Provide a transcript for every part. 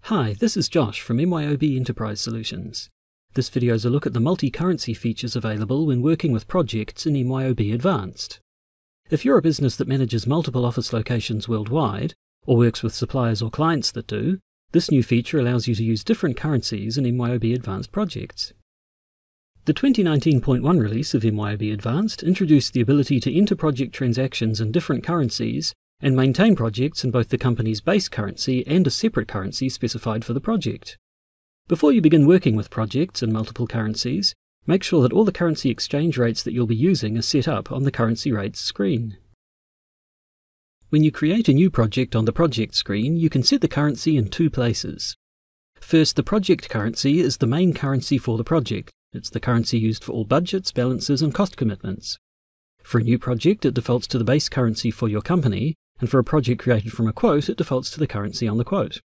Hi, this is Josh from MYOB Enterprise Solutions. This video is a look at the multi-currency features available when working with projects in MYOB Advanced. If you're a business that manages multiple office locations worldwide, or works with suppliers or clients that do, this new feature allows you to use different currencies in MYOB Advanced projects. The 2019.1 release of MYOB Advanced introduced the ability to enter project transactions in different currencies and maintain projects in both the company's base currency and a separate currency specified for the project. Before you begin working with projects in multiple currencies, make sure that all the currency exchange rates that you'll be using are set up on the currency rates screen. When you create a new project on the project screen, you can set the currency in two places. First, the project currency is the main currency for the project. It's the currency used for all budgets, balances, and cost commitments. For a new project, it defaults to the base currency for your company, and for a project created from a quote, it defaults to the currency on the quote.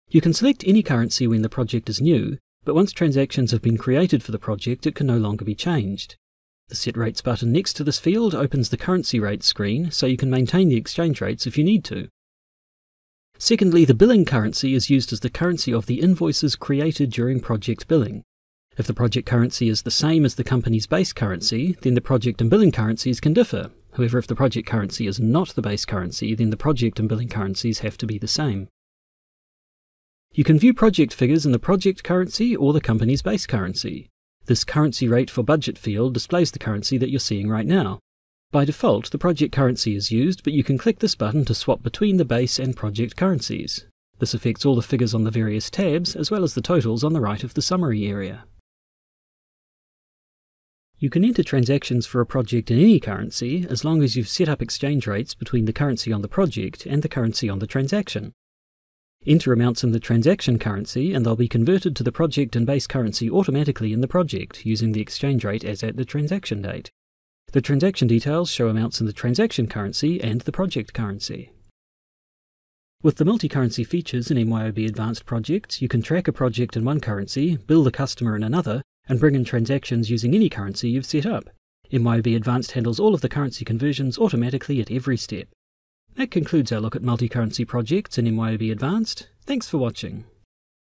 You can select any currency when the project is new, but once transactions have been created for the project, it can no longer be changed. The Set Rates button next to this field opens the currency rates screen, so you can maintain the exchange rates if you need to. Secondly, the billing currency is used as the currency of the invoices created during project billing. If the project currency is the same as the company's base currency, then the project and billing currencies can differ. However, if the project currency is not the base currency, then the project and billing currencies have to be the same. You can view project figures in the project currency or the company's base currency. This currency rate for budget field displays the currency that you're seeing right now. By default, the project currency is used, but you can click this button to swap between the base and project currencies. This affects all the figures on the various tabs, as well as the totals on the right of the summary area. You can enter transactions for a project in any currency as long as you've set up exchange rates between the currency on the project and the currency on the transaction. Enter amounts in the transaction currency and they'll be converted to the project and base currency automatically in the project using the exchange rate as at the transaction date. The transaction details show amounts in the transaction currency and the project currency. With the multi-currency features in MYOB Advanced projects, you can track a project in one currency, bill the customer in another, and bring in transactions using any currency you've set up. MYOB Advanced handles all of the currency conversions automatically at every step. That concludes our look at multi-currency projects in MYOB Advanced. Thanks for watching.